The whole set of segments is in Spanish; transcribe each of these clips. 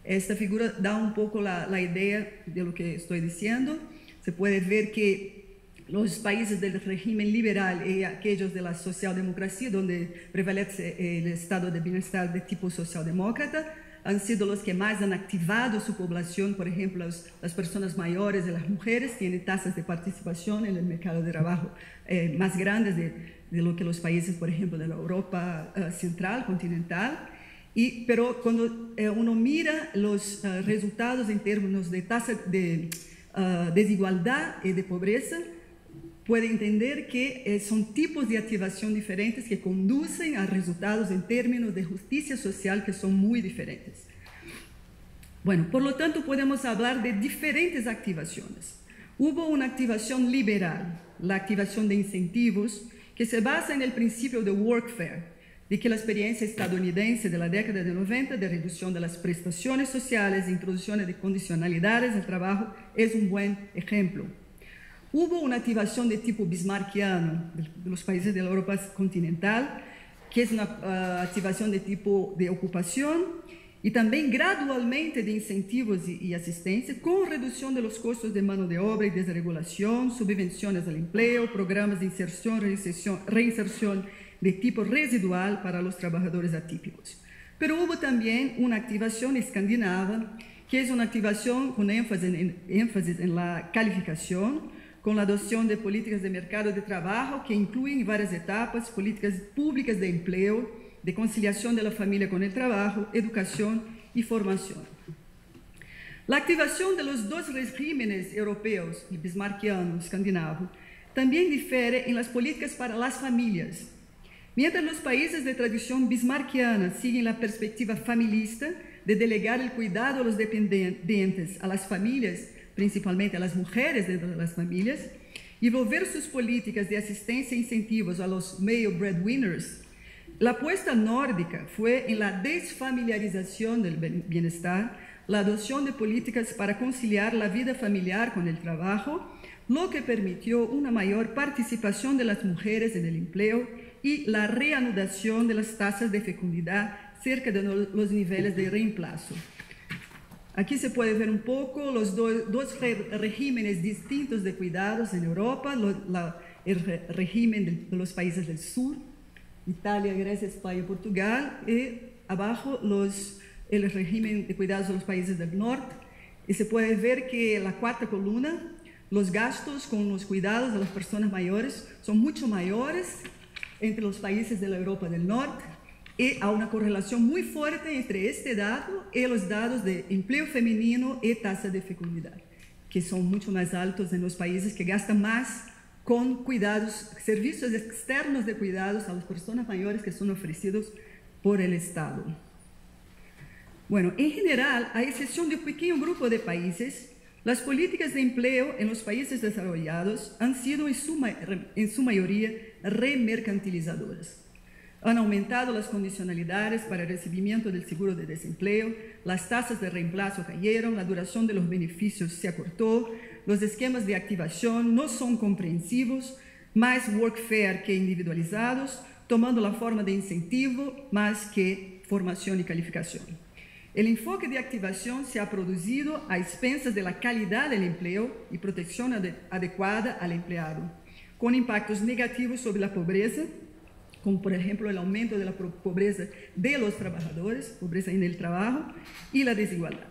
Esta figura da un poco la idea de lo que estoy diciendo. Se puede ver que los países del régimen liberal y aquellos de la socialdemocracia, donde prevalece el estado de bienestar de tipo socialdemócrata, han sido los que más han activado su población. Por ejemplo, las personas mayores y las mujeres tienen tasas de participación en el mercado de trabajo más grandes de lo que los países, por ejemplo, de la Europa central, continental. Pero cuando uno mira los resultados en términos de tasa de desigualdad y de pobreza, puede entender que son tipos de activación diferentes que conducen a resultados en términos de justicia social que son muy diferentes. Bueno, por lo tanto, podemos hablar de diferentes activaciones. Hubo una activación liberal, la activación de incentivos, que se basa en el principio de workfare, de que la experiencia estadounidense de la década de 90 de reducción de las prestaciones sociales e introducción de condicionalidades al trabajo es un buen ejemplo. Hubo una activación de tipo bismarckiano de los países de la Europa continental, que es una activación de tipo de ocupación y también gradualmente de incentivos y asistencia, con reducción de los costos de mano de obra y desregulación, subvenciones al empleo, programas de inserción, reinserción de tipo residual para los trabajadores atípicos. Pero hubo también una activación escandinava, que es una activación con énfasis en la calificación, con la adopción de políticas de mercado de trabajo que incluyen varias etapas: políticas públicas de empleo, de conciliación de la familia con el trabajo, educación y formación. La activación de los dos regímenes europeos, el bismarckiano y el escandinavo, también difiere en las políticas para las familias. Mientras los países de tradición bismarckiana siguen la perspectiva familista de delegar el cuidado a los dependientes a las familias, principalmente a las mujeres dentro de las familias, y volver sus políticas de asistencia e incentivos a los male breadwinners, la apuesta nórdica fue en la desfamiliarización del bienestar, la adopción de políticas para conciliar la vida familiar con el trabajo, lo que permitió una mayor participación de las mujeres en el empleo y la reanudación de las tasas de fecundidad cerca de los niveles de reemplazo. Aquí se puede ver un poco los dos regímenes distintos de cuidados en Europa, el régimen de los países del sur, Italia, Grecia, España, Portugal, y abajo el régimen de cuidados de los países del norte. Y se puede ver que la cuarta columna, los gastos con los cuidados de las personas mayores son mucho mayores entre los países de la Europa del norte, y hay una correlación muy fuerte entre este dato y los datos de empleo femenino y tasa de fecundidad, que son mucho más altos en los países que gastan más con cuidados, servicios externos de cuidados a las personas mayores que son ofrecidos por el Estado. Bueno, en general, a excepción de un pequeño grupo de países, las políticas de empleo en los países desarrollados han sido en su mayoría remercantilizadoras. Han aumentado las condicionalidades para el recibimiento del seguro de desempleo, las tasas de reemplazo cayeron, la duración de los beneficios se acortó, los esquemas de activación no son comprensivos, más workfare que individualizados, tomando la forma de incentivo más que formación y calificación. El enfoque de activación se ha producido a expensas de la calidad del empleo y protección adecuada al empleado, con impactos negativos sobre la pobreza, como por ejemplo el aumento de la pobreza de los trabajadores, pobreza en el trabajo, y la desigualdad.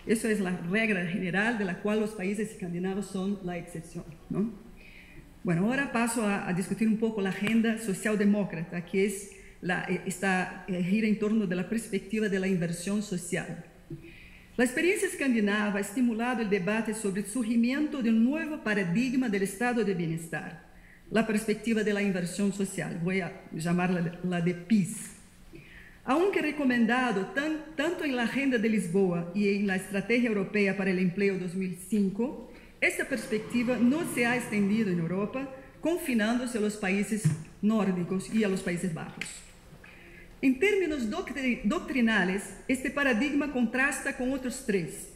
Eso es la regla general de la cual los países escandinavos son la excepción, ¿no? Bueno, ahora paso a discutir un poco la agenda socialdemócrata, que gira en torno de la perspectiva de la inversión social. La experiencia escandinava ha estimulado el debate sobre el surgimiento de un nuevo paradigma del estado de bienestar, la perspectiva de la inversión social, voy a llamarla la de PIS. Aunque recomendado tanto en la Agenda de Lisboa y en la Estrategia Europea para el Empleo 2005, esta perspectiva no se ha extendido en Europa, confinándose a los países nórdicos y a los Países Bajos. En términos doctrinales, este paradigma contrasta con otros tres.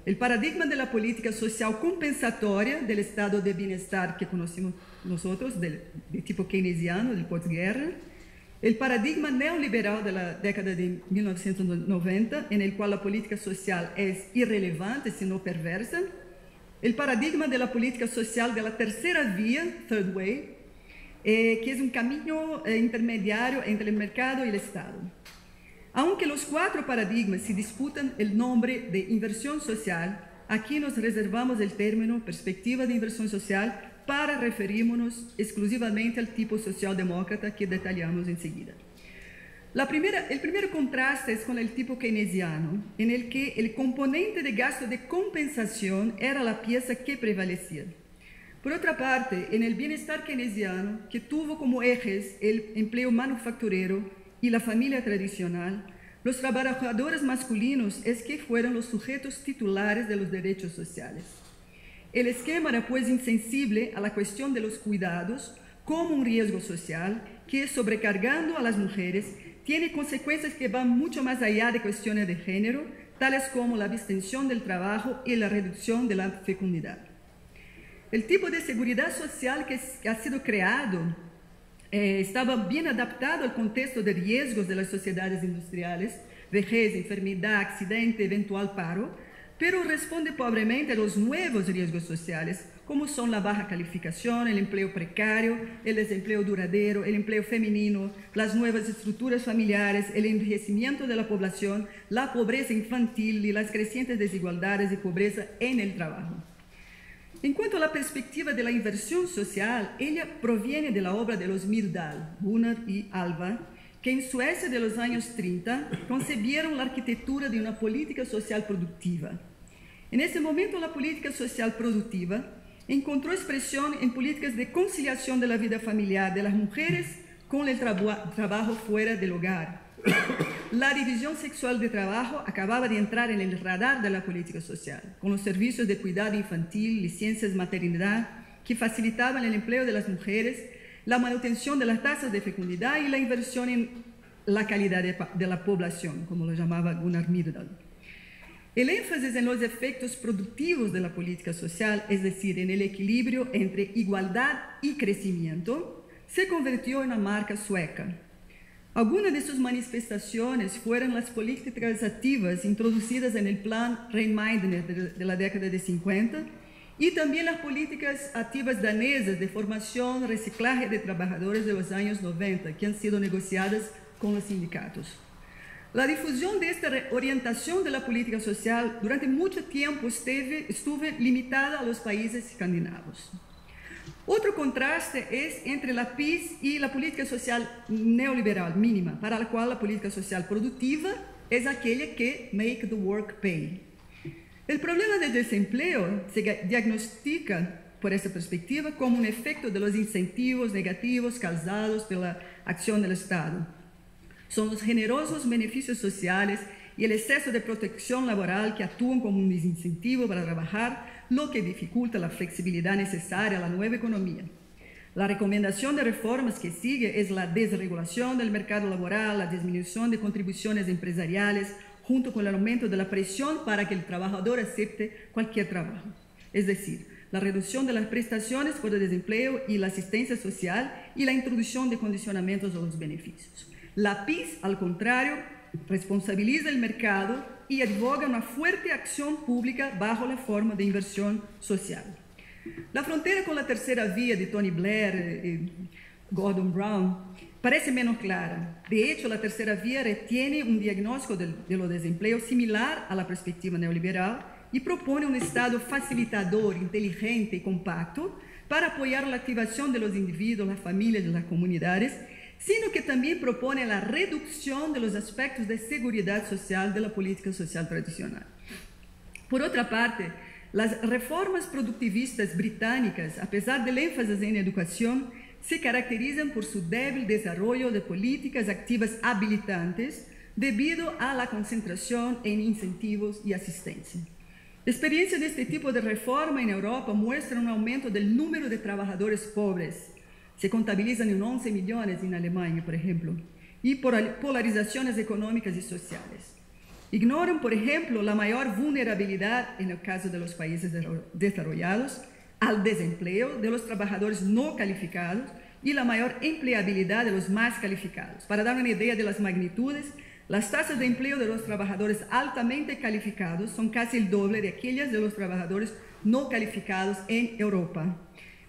El paradigma de la política social compensatoria del estado de bienestar que conocemos nosotros, de tipo keynesiano, del posguerra, el paradigma neoliberal de la década de 1990, en el cual la política social es irrelevante, sino perversa, el paradigma de la política social de la tercera vía, Third Way, que es un camino intermediario entre el mercado y el Estado. Aunque los cuatro paradigmas se disputan el nombre de inversión social, aquí nos reservamos el término perspectiva de inversión social para referirnos exclusivamente al tipo socialdemócrata que detallamos enseguida. El primer contraste es con el tipo keynesiano, en el que el componente de gasto de compensación era la pieza que prevalecía. Por otra parte, en el bienestar keynesiano, que tuvo como ejes el empleo manufacturero y la familia tradicional, los trabajadores masculinos es que fueron los sujetos titulares de los derechos sociales. El esquema era pues insensible a la cuestión de los cuidados como un riesgo social que, sobrecargando a las mujeres, tiene consecuencias que van mucho más allá de cuestiones de género, tales como la abstención del trabajo y la reducción de la fecundidad. El tipo de seguridad social que ha sido creado estaba bien adaptado al contexto de riesgos de las sociedades industriales, vejez, enfermedad, accidente, eventual paro, pero responde pobremente a los nuevos riesgos sociales, como son la baja calificación, el empleo precario, el desempleo duradero, el empleo femenino, las nuevas estructuras familiares, el envejecimiento de la población, la pobreza infantil y las crecientes desigualdades y pobreza en el trabajo. En cuanto a la perspectiva de la inversión social, ella proviene de la obra de los Myrdal, Gunnar y Alva, que en Suecia de los años 30 concebieron la arquitectura de una política social productiva. En ese momento, la política social productiva encontró expresión en políticas de conciliación de la vida familiar de las mujeres con el trabajo fuera del hogar. La división sexual de trabajo acababa de entrar en el radar de la política social, con los servicios de cuidado infantil, licencias maternidad, que facilitaban el empleo de las mujeres, la manutención de las tasas de fecundidad y la inversión en la calidad de la población, como lo llamaba Gunnar Myrdal. El énfasis en los efectos productivos de la política social, es decir, en el equilibrio entre igualdad y crecimiento, se convirtió en una marca sueca. Algunas de sus manifestaciones fueron las políticas activas introducidas en el plan Rhein-Meidner de la década de 50 y también las políticas activas danesas de formación y reciclaje de trabajadores de los años 90, que han sido negociadas con los sindicatos. La difusión de esta orientación de la política social durante mucho tiempo estuvo limitada a los países escandinavos. Otro contraste es entre la PiS y la política social neoliberal mínima, para la cual la política social productiva es aquella que make the work pay. El problema del desempleo se diagnostica por esta perspectiva como un efecto de los incentivos negativos causados por la acción del Estado. Son los generosos beneficios sociales y el exceso de protección laboral que actúan como un desincentivo para trabajar, lo que dificulta la flexibilidad necesaria a la nueva economía. La recomendación de reformas que sigue es la desregulación del mercado laboral, la disminución de contribuciones empresariales, junto con el aumento de la presión para que el trabajador acepte cualquier trabajo. Es decir, la reducción de las prestaciones por el desempleo y la asistencia social y la introducción de condicionamientos a los beneficios. La PiS, al contrario, responsabiliza el mercado y advoga una fuerte acción pública bajo la forma de inversión social. La frontera con la tercera vía de Tony Blair y Gordon Brown parece menos clara. De hecho, la tercera vía retiene un diagnóstico de los desempleo similar a la perspectiva neoliberal y propone un Estado facilitador, inteligente y compacto para apoyar la activación de los individuos, las familias y las comunidades, sino que también propone la reducción de los aspectos de seguridad social de la política social tradicional. Por otra parte, las reformas productivistas británicas, a pesar del énfasis en educación, se caracterizan por su débil desarrollo de políticas activas habilitantes debido a la concentración en incentivos y asistencia. La experiencia de este tipo de reforma en Europa muestra un aumento del número de trabajadores pobres. Se contabilizan en 11 millones en Alemania, por ejemplo, y por polarizaciones económicas y sociales. Ignoran, por ejemplo, la mayor vulnerabilidad en el caso de los países desarrollados al desempleo de los trabajadores no calificados y la mayor empleabilidad de los más calificados. Para dar una idea de las magnitudes, las tasas de empleo de los trabajadores altamente calificados son casi el doble de aquellas de los trabajadores no calificados en Europa.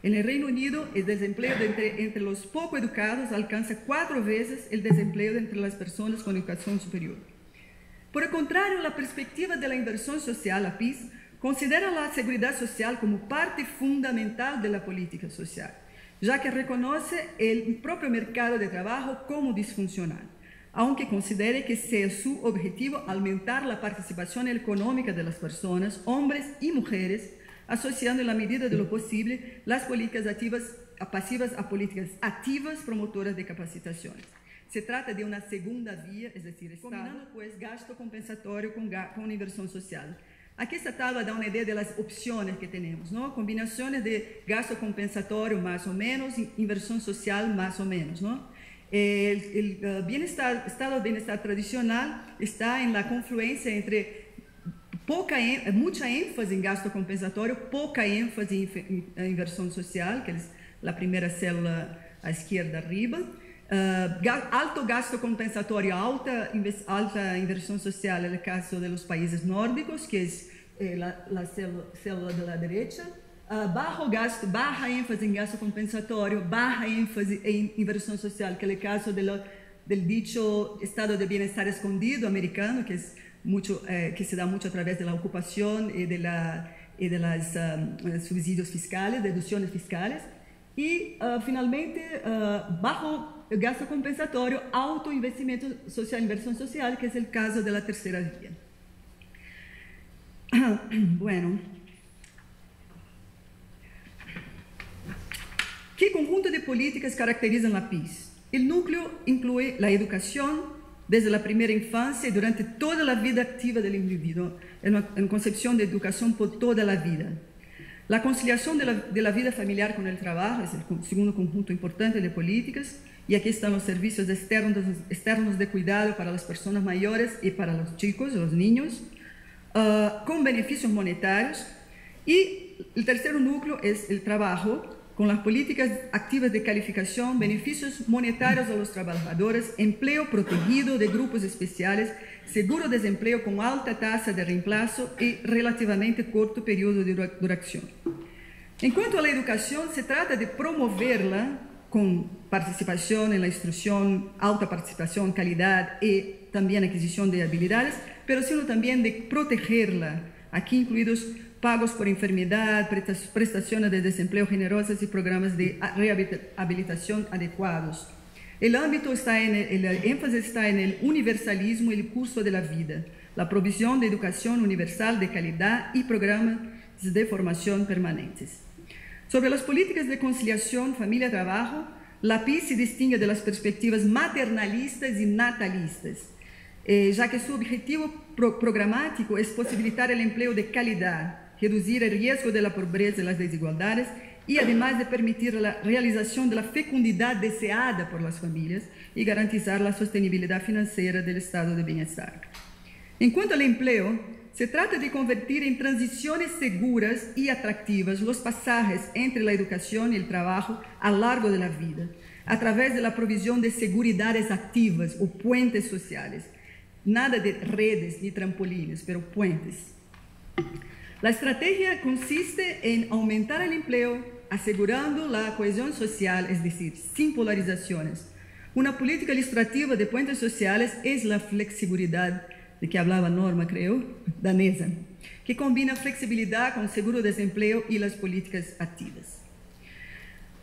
En el Reino Unido, el desempleo entre los poco educados alcanza 4 veces el desempleo entre las personas con educación superior. Por el contrario, la perspectiva de la inversión social, la PIS, considera la seguridad social como parte fundamental de la política social, ya que reconoce el propio mercado de trabajo como disfuncional, aunque considere que sea su objetivo aumentar la participación económica de las personas, hombres y mujeres, asociando en la medida de lo posible las políticas pasivas a políticas activas promotoras de capacitaciones. Se trata de una segunda vía, es decir, combinando pues gasto compensatorio con inversión social. Aquí esta tabla da una idea de las opciones que tenemos, ¿no? Combinaciones de gasto compensatorio más o menos, inversión social más o menos, ¿no? El estado de bienestar tradicional está en la confluencia entre mucha énfasis en gasto compensatorio, poca énfasis en inversión social, que es la primera célula a izquierda arriba. Alto gasto compensatorio, alta inversión social en el caso de los países nórdicos, que es la célula de la derecha. Baja énfasis en gasto compensatorio, baja énfasis en inversión social, que es el caso del dicho estado de bienestar escondido americano, que es que se da mucho a través de la ocupación y de los subsidios fiscales, deducciones fiscales. Y finalmente, bajo gasto compensatorio, alto investimento social, inversión social, que es el caso de la tercera vía. Bueno, ¿qué conjunto de políticas caracterizan la PIS? El núcleo incluye la educación desde la primera infancia y durante toda la vida activa del individuo, en concepción de educación por toda la vida. La conciliación de la vida familiar con el trabajo es el segundo conjunto importante de políticas, y aquí están los servicios externos de cuidado para las personas mayores y para los chicos, los niños, con beneficios monetarios. Y el tercer núcleo es el trabajo, con las políticas activas de calificación, beneficios monetarios a los trabajadores, empleo protegido de grupos especiales, seguro de desempleo con alta tasa de reemplazo y relativamente corto periodo de duración. En cuanto a la educación, se trata de promoverla con participación en la instrucción, alta participación, calidad y también adquisición de habilidades, pero sino también de protegerla, aquí incluidos pagos por enfermedad, prestaciones de desempleo generosas y programas de rehabilitación adecuados. El énfasis está en el universalismo y el curso de la vida, la provisión de educación universal de calidad y programas de formación permanentes. Sobre las políticas de conciliación familia-trabajo, la PIS se distingue de las perspectivas maternalistas y natalistas, ya que su objetivo programático es posibilitar el empleo de calidad, reducir el riesgo de la pobreza y las desigualdades y además de permitir la realización de la fecundidad deseada por las familias y garantizar la sostenibilidad financiera del estado de bienestar. En cuanto al empleo, se trata de convertir en transiciones seguras y atractivas los pasajes entre la educación y el trabajo a lo largo de la vida, a través de la provisión de seguridades activas o puentes sociales. Nada de redes ni trampolines, pero puentes. La estrategia consiste en aumentar el empleo, asegurando la cohesión social, es decir, sin polarizaciones. Una política ilustrativa de puentes sociales es la flexibilidad, de que hablaba Norma, creo, danesa, que combina flexibilidad con seguro de desempleo y las políticas activas.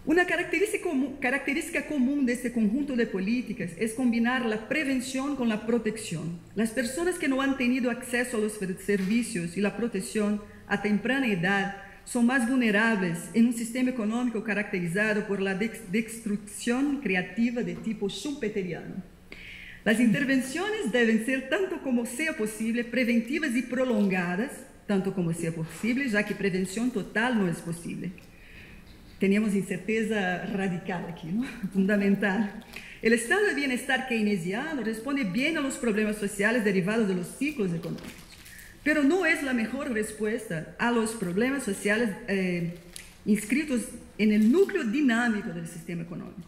Una característica común de este conjunto de políticas es combinar la prevención con la protección. Las personas que no han tenido acceso a los servicios y la protección a temprana edad son más vulnerables en un sistema económico caracterizado por la destrucción creativa de tipo schumpeteriano. Las intervenciones deben ser, tanto como sea posible, preventivas y prolongadas, tanto como sea posible, ya que prevención total no es posible. Teníamos incerteza radical aquí, ¿no? Fundamental. El estado de bienestar keynesiano responde bien a los problemas sociales derivados de los ciclos económicos, pero no es la mejor respuesta a los problemas sociales inscritos en el núcleo dinámico del sistema económico.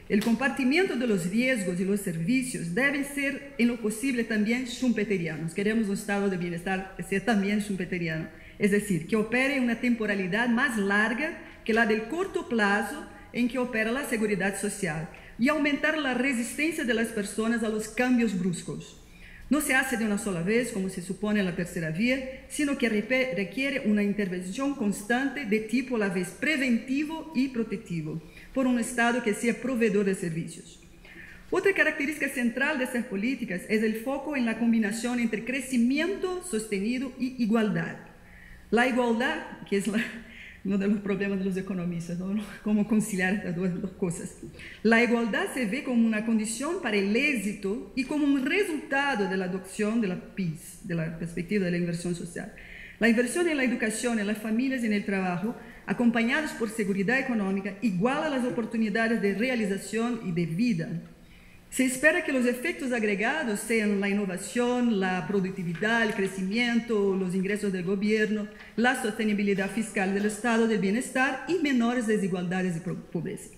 El compartimiento de los riesgos y los servicios deben ser, en lo posible, también schumpeterianos. Queremos un estado de bienestar que sea también schumpeteriano, es decir, que opere en una temporalidad más larga que la del corto plazo en que opera la seguridad social y aumentar la resistencia de las personas a los cambios bruscos. No se hace de una sola vez, como se supone en la tercera vía, sino que requiere una intervención constante de tipo a la vez preventivo y protectivo, por un Estado que sea proveedor de servicios. Otra característica central de estas políticas es el foco en la combinación entre crecimiento sostenido y igualdad. La igualdad, que es uno de los problemas de los economistas, ¿no? Cómo conciliar estas dos cosas. La igualdad se ve como una condición para el éxito y como un resultado de la adopción de la PIS, de la perspectiva de la inversión social. La inversión en la educación, en las familias y en el trabajo, acompañados por seguridad económica, iguala las oportunidades de realización y de vida. Se espera que los efectos agregados sean la innovación, la productividad, el crecimiento, los ingresos del gobierno, la sostenibilidad fiscal del estado del bienestar y menores desigualdades y pobreza.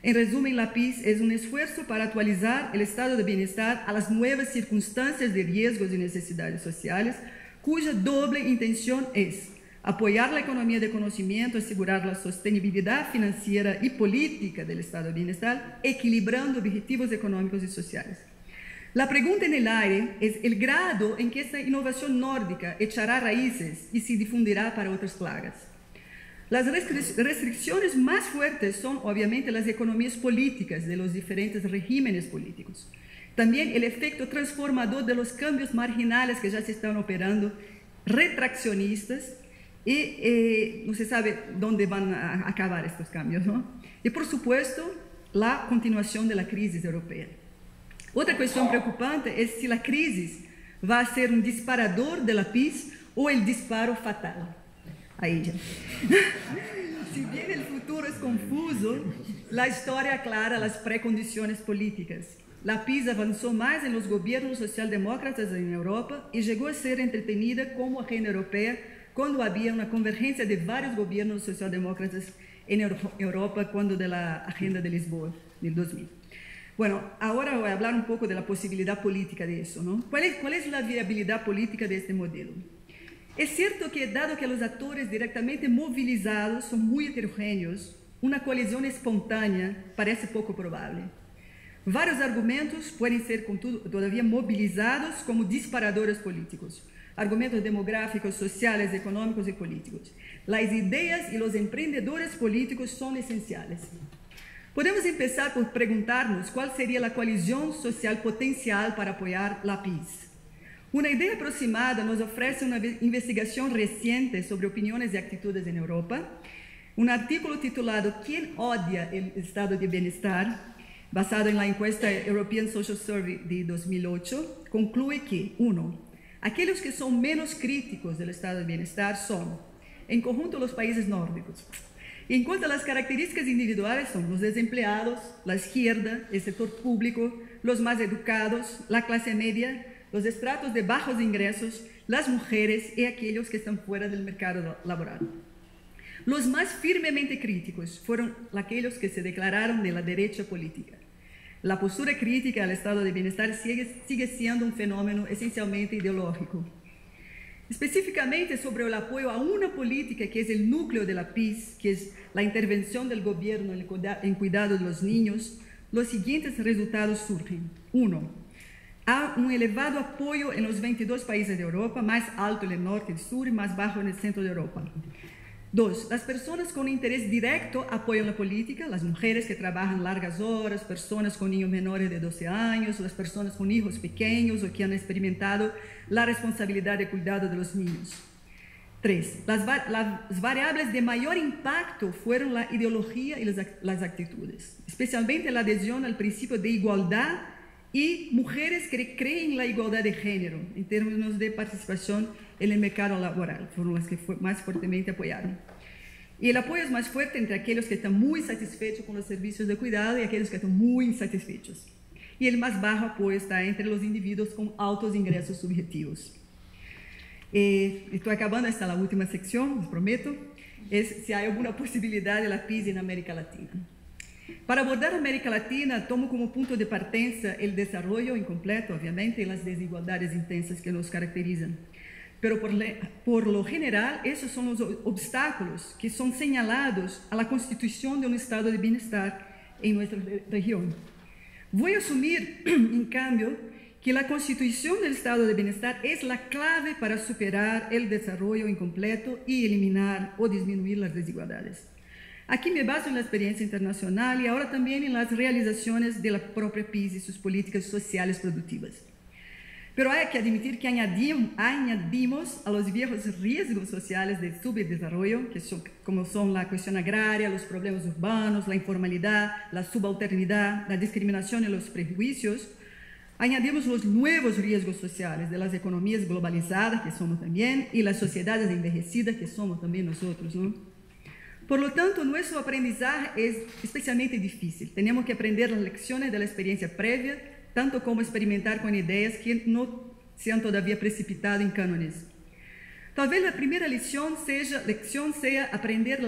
En resumen, la PIS es un esfuerzo para actualizar el estado de bienestar a las nuevas circunstancias de riesgos y necesidades sociales, cuya doble intención es apoyar la economía de conocimiento, asegurar la sostenibilidad financiera y política del estado de bienestar, equilibrando objetivos económicos y sociales. La pregunta en el aire es el grado en que esta innovación nórdica echará raíces y se difundirá para otras plagas. Las restricciones más fuertes son, obviamente, las economías políticas de los diferentes regímenes políticos. También el efecto transformador de los cambios marginales que ya se están operando, retraccionistas, y no se sabe dónde van a acabar estos cambios, ¿no? Y por supuesto, la continuación de la crisis europea. Otra cuestión preocupante es si la crisis va a ser un disparador de la PIS o el disparo fatal. Ahí ya. Si bien el futuro es confuso, la historia aclara las precondiciones políticas. La PIS avanzó más en los gobiernos socialdemócratas en Europa y llegó a ser entretenida como agenda europea cuando había una convergencia de varios gobiernos socialdemócratas en Europa, cuando de la agenda de Lisboa, del 2000. Bueno, ahora voy a hablar un poco de la posibilidad política de eso, ¿no? ¿Cuál es la viabilidad política de este modelo? Es cierto que, dado que los actores directamente movilizados son muy heterogéneos, una colisión espontánea parece poco probable. Varios argumentos pueden ser todavía movilizados como disparadores políticos. Argumentos demográficos, sociales, económicos y políticos. Las ideas y los emprendedores políticos son esenciales. Podemos empezar por preguntarnos cuál sería la coalición social potencial para apoyar la PIS. Una idea aproximada nos ofrece una investigación reciente sobre opiniones y actitudes en Europa. Un artículo titulado ¿Quién odia el estado de bienestar?, basado en la encuesta European Social Survey de 2008, concluye que, 1. Aquellos que son menos críticos del estado de bienestar son, en conjunto, los países nórdicos. En cuanto a las características individuales, son los desempleados, la izquierda, el sector público, los más educados, la clase media, los estratos de bajos ingresos, las mujeres y aquellos que están fuera del mercado laboral. Los más firmemente críticos fueron aquellos que se declararon de la derecha política. La postura crítica al estado de bienestar sigue siendo un fenómeno esencialmente ideológico. Específicamente sobre el apoyo a una política que es el núcleo de la PIS, que es la intervención del gobierno en cuidado de los niños, los siguientes resultados surgen. 1. Há un elevado apoyo en los 22 países de Europa, más alto en el norte y el sur y más bajo en el centro de Europa. 2. Las personas con interés directo apoyan la política, las mujeres que trabajan largas horas, personas con niños menores de 12 años, las personas con hijos pequeños o que han experimentado la responsabilidad de cuidado de los niños. 3. Las variables de mayor impacto fueron la ideología y las actitudes, especialmente la adhesión al principio de igualdad y mujeres que creen en la igualdad de género en términos de participación en el mercado laboral, fueron las que más fuertemente apoyaron. Y el apoyo es más fuerte entre aquellos que están muy satisfechos con los servicios de cuidado y aquellos que están muy insatisfechos. Y el más bajo apoyo está entre los individuos con altos ingresos subjetivos. Estoy acabando, esta es la última sección, les prometo, es si hay alguna posibilidad de la PIS en América Latina. Para abordar América Latina, tomo como punto de partida el desarrollo incompleto, obviamente, y las desigualdades intensas que nos caracterizan. Pero por lo general, esos son los obstáculos que son señalados a la constitución de un estado de bienestar en nuestra región. Voy a asumir, en cambio, que la constitución del estado de bienestar es la clave para superar el desarrollo incompleto y eliminar o disminuir las desigualdades. Aquí me baso en la experiencia internacional y ahora también en las realizaciones de la propia PIS y sus políticas sociales productivas. Pero hay que admitir que añadimos a los viejos riesgos sociales del subdesarrollo, que son, como son la cuestión agraria, los problemas urbanos, la informalidad, la subalternidad, la discriminación y los prejuicios. Añadimos los nuevos riesgos sociales de las economías globalizadas, que somos también, y las sociedades envejecidas, que somos también nosotros, ¿no? Por lo tanto, nuestro aprendizaje es especialmente difícil. Tenemos que aprender las lecciones de la experiencia previa, tanto como experimentar con ideas que no se han todavía precipitado en cánones. Tal vez la primera lección sea aprender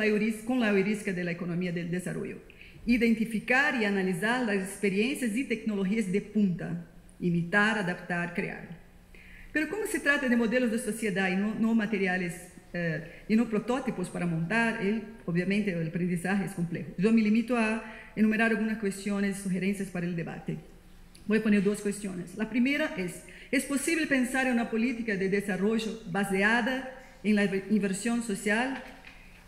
con la heurística de la economía del desarrollo, identificar y analizar las experiencias y tecnologías de punta, imitar, adaptar, crear. Pero como se trata de modelos de sociedad y no materiales y no prototipos para montar, obviamente el aprendizaje es complejo. Yo me limito a enumerar algunas cuestiones, sugerencias para el debate. Voy a poner dos cuestiones. La primera ¿es posible pensar en una política de desarrollo baseada en la inversión social?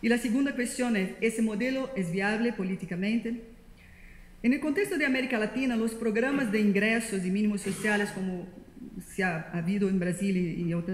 Y la segunda cuestión es, ¿ese modelo es viable políticamente? En el contexto de América Latina, los programas de ingresos y mínimos sociales, como se ha habido en Brasil y otras